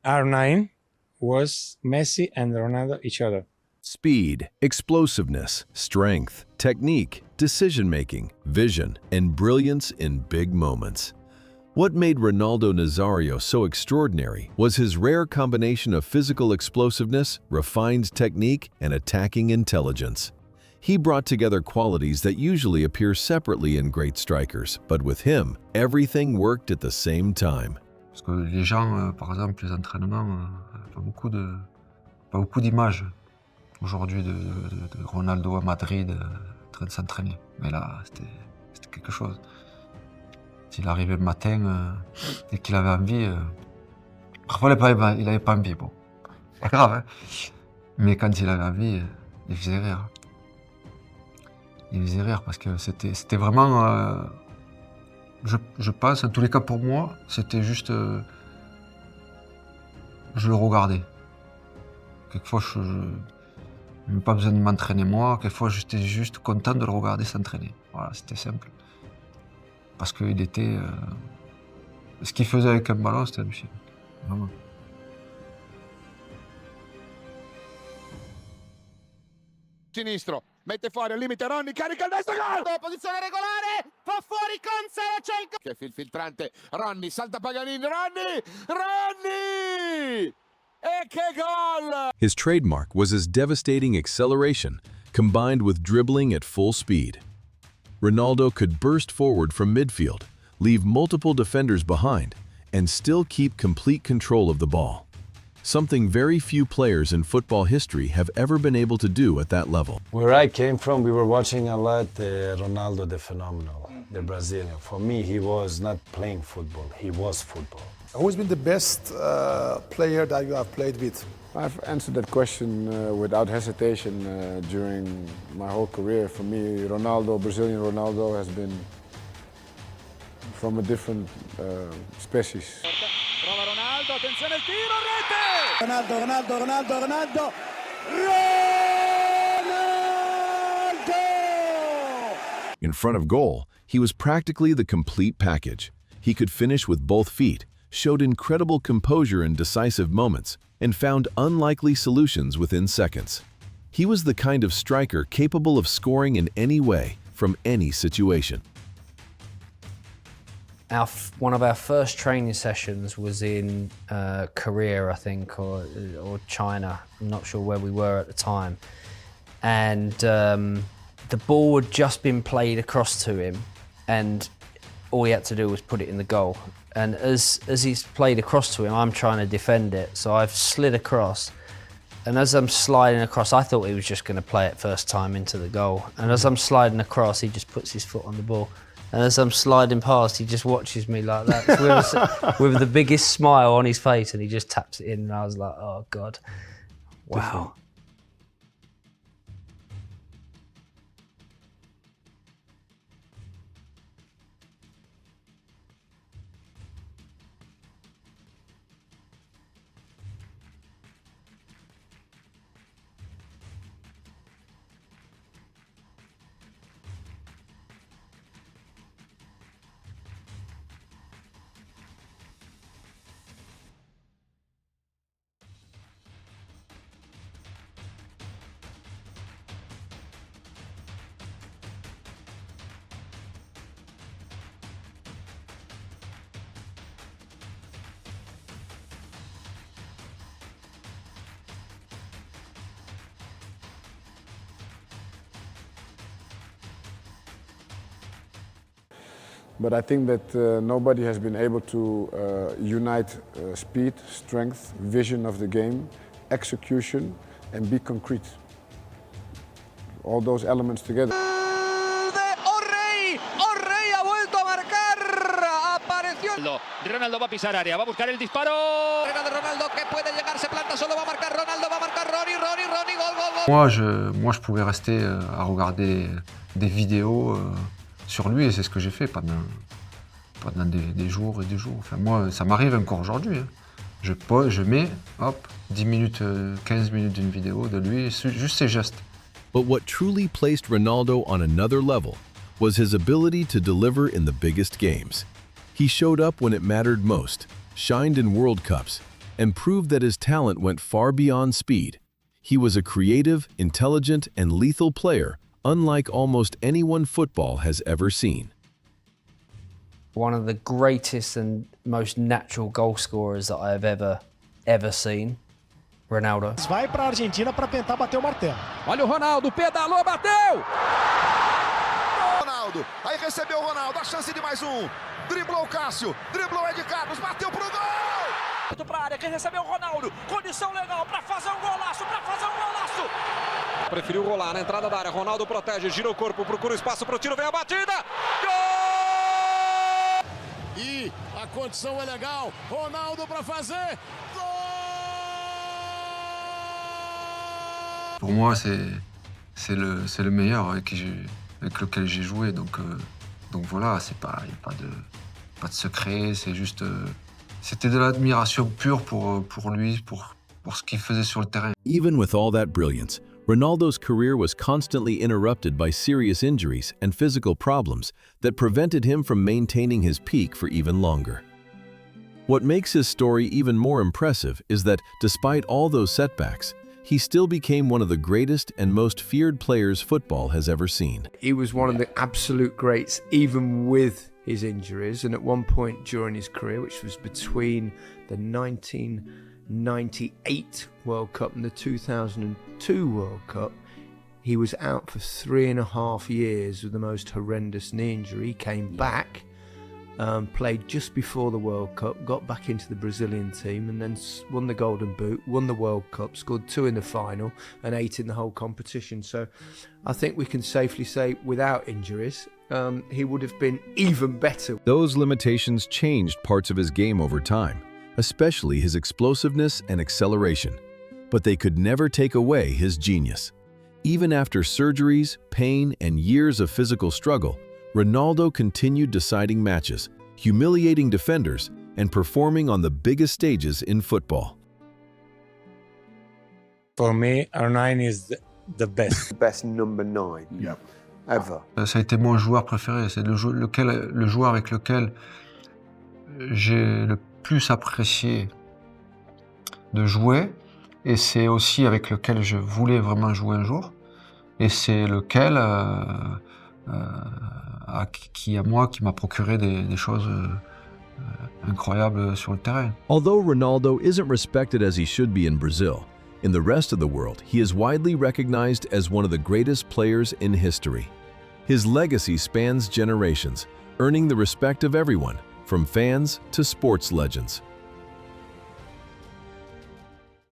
R9 was Messi and Ronaldo each other. Speed, explosiveness, strength, technique, decision-making, vision, and brilliance in big moments. What made Ronaldo Nazario so extraordinary was his rare combination of physical explosiveness, refined technique, and attacking intelligence. He brought together qualities that usually appear separately in great strikers, but with him, everything worked at the same time. Parce que les gens, par exemple, les entraînements, pas beaucoup d'images aujourd'hui de Ronaldo à Madrid en train de s'entraîner. Mais là, c'était quelque chose. S'il arrivait le matin, dès qu'il avait envie, parfois il avait pas envie, bon, c'est pas grave, hein. Mais quand il avait envie, il faisait rire. Il faisait rire parce que c'était vraiment, je pense, en tous les cas pour moi, c'était juste, je le regardais. Quelquefois, je n'avais pas besoin de m'entraîner moi, quelquefois j'étais juste content de le regarder s'entraîner. Voilà, c'était simple. Parce qu'il était... ce qu'il faisait avec un ballon, c'était hallucinant. Vraiment. Sinistro, mette fuori al limite Ronny, carica il destro, gol! Posizione regolare, fa fuori con Saracen. Che filtrante, Ronny, salta Paganini, Ronny! E che gol! His trademark was his devastating acceleration, combined with dribbling at full speed. Ronaldo could burst forward from midfield, leave multiple defenders behind, and still keep complete control of the ball. Something very few players in football history have ever been able to do at that level. Where I came from, we were watching a lot Ronaldo the Phenomenal, the Brazilian. For me, he was not playing football, he was football. Who's been the best player that you have played with? I've answered that question without hesitation during my whole career. For me, Ronaldo, Brazilian Ronaldo, has been from a different species. Prova Ronaldo, attenzione al tiro, rete! Ronaldo! In front of goal, he was practically the complete package. He could finish with both feet, showed incredible composure in decisive moments, and found unlikely solutions within seconds. He was the kind of striker capable of scoring in any way, from any situation. One of our first training sessions was in Korea, I think, or China. I'm not sure where we were at the time. And the ball had just been played across to him, and all he had to do was put it in the goal. And as he's played across to him, I'm trying to defend it. So I've slid across, and as I'm sliding across, I thought he was just going to play it first time into the goal. And as I'm sliding across, he just puts his foot on the ball. And as I'm sliding past, he just watches me like that with the biggest smile on his face, and he just taps it in. And I was like, oh God, wow. But I think that nobody has been able to unite speed, strength, vision of the game, execution, and be concrete. All those elements together. O'Reilly ha vuelto a marcar. Apareció. Ronaldo va a pisar área, va a buscar el disparo. Ronaldo que puede llegar, se planta, solo va a marcar Ronaldo, va a marcar Ronny, gol. Moi, je pouvais rester à regarder des vidéos sur lui, et c'est ce que j'ai fait pendant des jours et des jours. Enfin, moi, ça m'arrive encore aujourd'hui. Hein. Je mets, hop, 10 minutes, 15 minutes d'une vidéo de lui, juste ses gestes. But what truly placed Ronaldo on another level was his ability to deliver in the biggest games. He showed up when it mattered most, shined in World Cups, and proved that his talent went far beyond speed. He was a creative, intelligent, and lethal player, unlike almost anyone football has ever seen. One of the greatest and most natural goal scorers that I have ever seen, Ronaldo. Vai para a Argentina para tentar bater o martelo. Olha o Ronaldo, pedalou, bateu! Ronaldo, aí recebeu o Ronaldo, a chance de mais um. Driblou o Cássio, driblou o Ed Carlos, bateu pro gol! Para a área, quem recebeu o Ronaldo, condição legal para fazer um golaço, Preferiu rolar na entrada da área, Ronaldo protege, gira o corpo, procura o espaço pro tiro, vem a batida! Gol! E a condição é legal. Ronaldo para fazer. Gol! Pour moi, c'est le meilleur avec lequel j'ai joué. Donc voilà, y a pas de secret. C'est juste, c'était de l'admiration pure pour lui, pour ce qu'il faisait sur le terrain. Even with all that brilliance, Ronaldo's career was constantly interrupted by serious injuries and physical problems that prevented him from maintaining his peak for even longer. What makes his story even more impressive is that, despite all those setbacks, he still became one of the greatest and most feared players football has ever seen. He was one of the absolute greats, even with his injuries, and at one point during his career, which was between the 1998 World Cup and the 2002 World Cup, he was out for 3.5 years with the most horrendous knee injury. He came back, played just before the World Cup, got back into the Brazilian team, and then won the Golden Boot, won the World Cup, scored 2 in the final and 8 in the whole competition. So I think we can safely say, without injuries, he would have been even better. Those limitations changed parts of his game over time, especially his explosiveness and acceleration, but they could never take away his genius. Even after surgeries, pain, and years of physical struggle, Ronaldo continued deciding matches, humiliating defenders, and performing on the biggest stages in football. For me, R9 is the best. Best number 9 ever. Ça a été mon joueur préféré. C'est le joueur avec lequel j'ai le plus apprécié de jouer, et c'est aussi avec lequel je voulais vraiment jouer un jour, et c'est lequel qui m'a procuré des choses incroyables sur le terrain. Although Ronaldo isn't respected as he should be in Brazil, in the rest of the world, he is widely recognized as one of the greatest players in history. His legacy spans generations, earning the respect of everyone, from fans to sports legends.